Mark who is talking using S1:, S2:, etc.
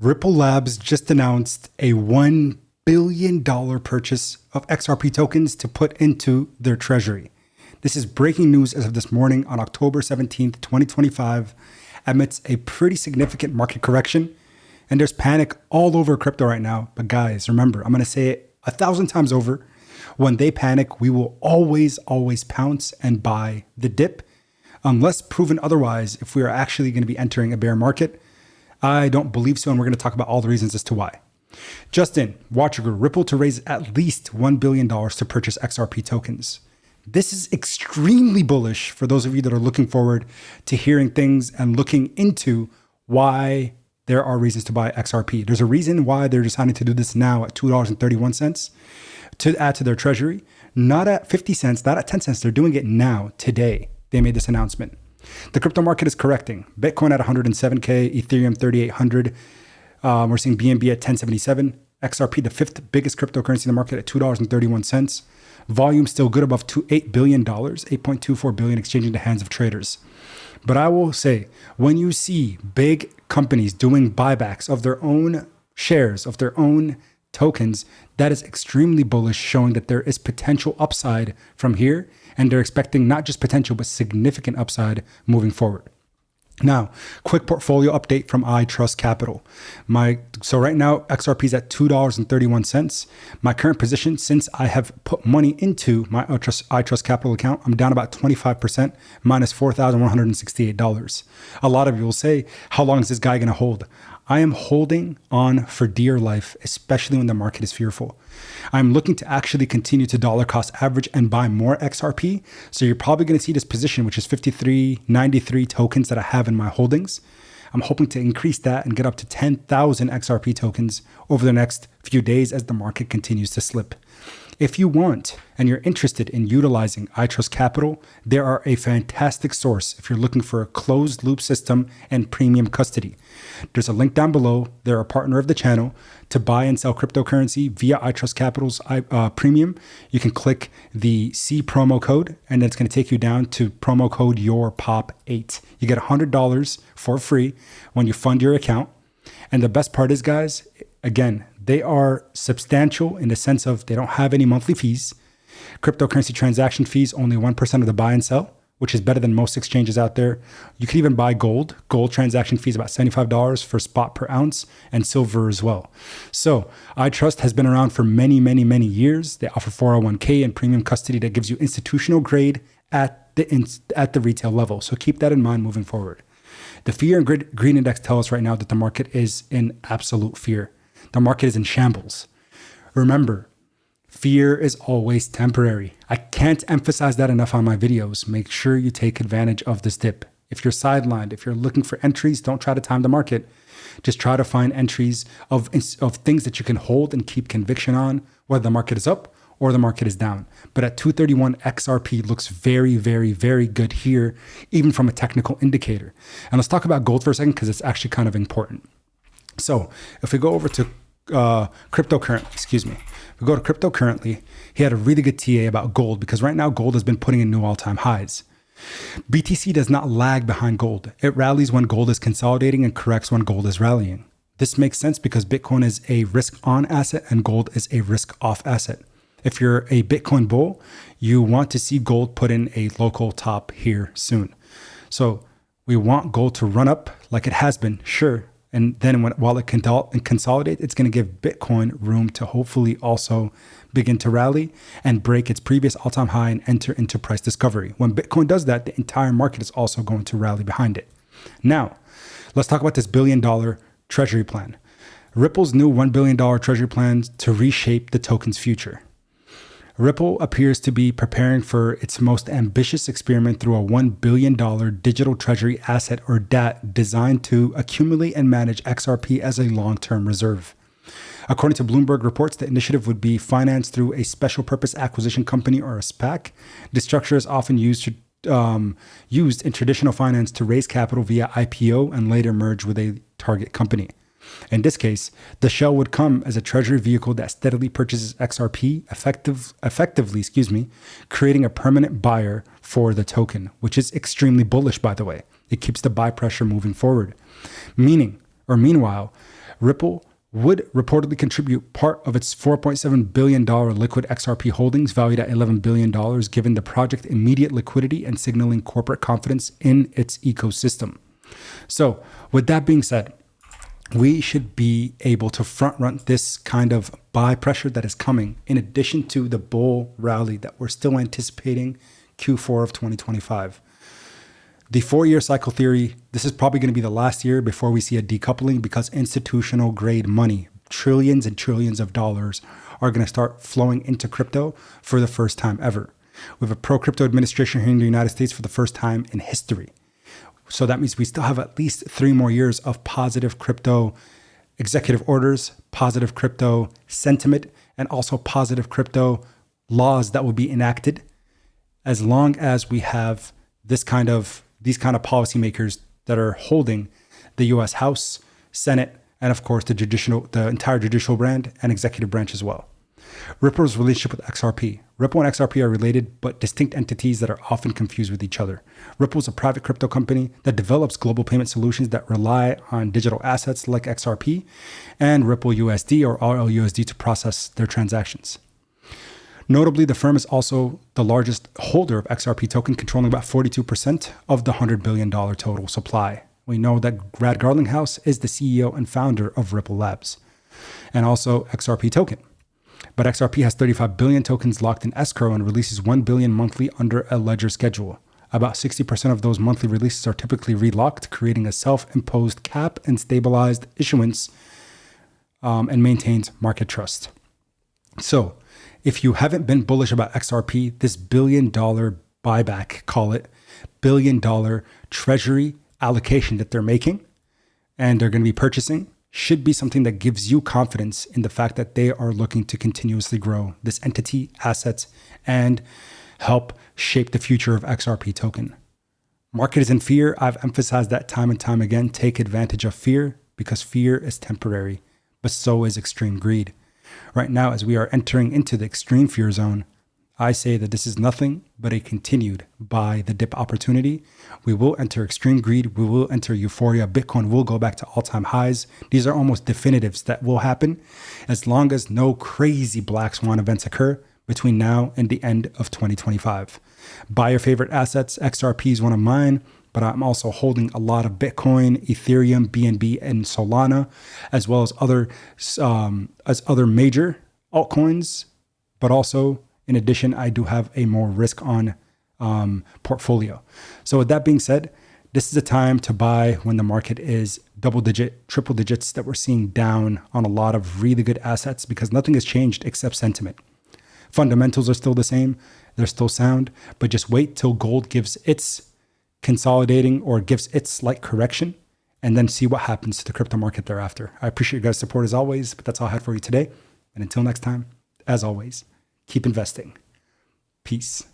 S1: Ripple Labs just announced a $1 billion purchase of XRP tokens to put into their treasury. This is breaking news as of this morning on October 17th, 2025, amidst a pretty significant market correction. And there's panic all over crypto right now. But guys, remember, I'm going to say it 1,000 times over. When they panic, we will always pounce and buy the dip. Unless proven otherwise, if we are actually going to be entering a bear market, I don't believe so. And we're going to talk about all the reasons as to why. Justin, Watcher Guru, Ripple to raise at least $1 billion to purchase XRP tokens. This is extremely bullish for those of you that are looking forward to hearing things and looking into why there are reasons to buy XRP. There's a reason why they're deciding to do this now at $2.31 to add to their treasury, not at 50 cents, not at 10 cents. They're doing it now, today. They made this announcement. The crypto market is correcting. Bitcoin at 107K, Ethereum 3,800. We're seeing BNB at 1077. XRP, the fifth biggest cryptocurrency in the market at $2.31. Volume still good above $8 billion, $8.24 billion exchanging the hands of traders. But I will say, when you see big companies doing buybacks of their own shares, of their own tokens, that is extremely bullish, showing that there is potential upside from here. And they're expecting not just potential, but significant upside moving forward. Now, quick portfolio update from ITrust Capital. So right now, XRP is at $2.31. My current position, since I have put money into my ITrust Capital account, I'm down about 25%, minus $4,168. A lot of you will say, how long is this guy going to hold? I am holding on for dear life, especially when the market is fearful. I'm looking to actually continue to dollar cost average and buy more XRP. So you're probably going to see this position, which is 5393 tokens that I have in my holdings. I'm hoping to increase that and get up to 10,000 XRP tokens over the next few days as the market continues to slip. If you want and you're interested in utilizing ITrust Capital, they are a fantastic source if you're looking for a closed loop system and premium custody. There's a link down below. They're a partner of the channel to buy and sell cryptocurrency via ITrust Capital's premium. You can click the C promo code and then it's going to take you down to promo code YourPop8. You get $100 for free when you fund your account. And the best part is, guys, again, they are substantial in the sense of they don't have any monthly fees. Cryptocurrency transaction fees, only 1% of the buy and sell, which is better than most exchanges out there. You can even buy gold. Gold transaction fees about $75 for spot per ounce, and silver as well. So ITrust has been around for many years. They offer 401k and premium custody that gives you institutional grade at the retail level. So keep that in mind moving forward. The fear and greed index tell us right now that the market is in absolute fear. The market is in shambles. Remember, fear is always temporary. I can't emphasize that enough on my videos. Make sure you take advantage of this dip. If you're sidelined, if you're looking for entries, don't try to time the market. Just try to find entries of things that you can hold and keep conviction on, whether the market is up or the market is down. But at 231, XRP looks very good here, even from a technical indicator. And let's talk about gold for a second, because it's actually kind of important. So if we go over to cryptocurrently, he had a really good TA about gold, because right now gold has been putting in new all-time highs. BTC does not lag behind gold. It rallies when gold is consolidating and corrects when gold is rallying. This makes sense because Bitcoin is a risk-on asset and gold is a risk-off asset. If you're a Bitcoin bull, you want to see gold put in a local top here soon. So we want gold to run up like it has been, sure. And then while it can consolidate, it's going to give Bitcoin room to hopefully also begin to rally and break its previous all-time high and enter into price discovery. When Bitcoin does that, the entire market is also going to rally behind it. Now, let's talk about this $1 billion treasury plan. Ripple's new $1 billion treasury plan to reshape the token's future. Ripple appears to be preparing for its most ambitious experiment through a $1 billion digital treasury asset, or DAT, designed to accumulate and manage XRP as a long-term reserve. According to Bloomberg reports, the initiative would be financed through a special purpose acquisition company, or a SPAC. The structure is often used in traditional finance to raise capital via IPO and later merge with a target company. In this case, the shell would come as a treasury vehicle that steadily purchases XRP, effectively, creating a permanent buyer for the token, which is extremely bullish, by the way. It keeps the buy pressure moving forward. Meanwhile, Ripple would reportedly contribute part of its $4.7 billion liquid XRP holdings valued at $11 billion, given the project's immediate liquidity and signaling corporate confidence in its ecosystem. So with that being said, we should be able to front run this kind of buy pressure that is coming, in addition to the bull rally that we're still anticipating Q4 of 2025. The 4-year cycle theory, this is probably going to be the last year before we see a decoupling, because institutional grade money, trillions and trillions of dollars, are going to start flowing into crypto for the first time ever. We have a pro-crypto administration here in the United States for the first time in history. So that means we still have at least 3 more years of positive crypto executive orders, positive crypto sentiment, and also positive crypto laws that will be enacted, as long as we have these kind of policymakers that are holding the U.S. House, Senate, and of course the entire judicial branch and executive branch as well. Ripple's relationship with XRP. Ripple and XRP are related but distinct entities that are often confused with each other. Ripple is a private crypto company that develops global payment solutions that rely on digital assets like XRP and Ripple USD or RLUSD to process their transactions. Notably, the firm is also the largest holder of XRP token, controlling about 42% of the $100 billion total supply. We know that Brad Garlinghouse is the CEO and founder of Ripple Labs, and also XRP token. But XRP has 35 billion tokens locked in escrow and releases 1 billion monthly under a ledger schedule. About 60% of those monthly releases are typically relocked, creating a self-imposed cap and stabilized issuance, and maintains market trust. So, if you haven't been bullish about XRP, this $1 billion buyback, call it $1 billion Treasury allocation that they're making and they're going to be purchasing, should be something that gives you confidence in the fact that they are looking to continuously grow this entity, assets, and help shape the future of XRP token. Market is in fear. I've emphasized that time and time again. Take advantage of fear, because fear is temporary, but so is extreme greed. Right now, as we are entering into the extreme fear zone, I say that this is nothing but a continued buy the dip opportunity. We will enter extreme greed. We will enter euphoria. Bitcoin will go back to all-time highs. These are almost definitives that will happen as long as no crazy black swan events occur between now and the end of 2025. Buy your favorite assets. XRP is one of mine, but I'm also holding a lot of Bitcoin, Ethereum, BNB, and Solana, as well as other major altcoins, but also in addition, I do have a more risk on portfolio. So with that being said, this is a time to buy when the market is double digit, triple digits that we're seeing down on a lot of really good assets, because nothing has changed except sentiment. Fundamentals are still the same. They're still sound, but just wait till gold gives its consolidating or gives its slight correction, and then see what happens to the crypto market thereafter. I appreciate you guys' support as always, but that's all I had for you today. And until next time, as always, keep investing. Peace.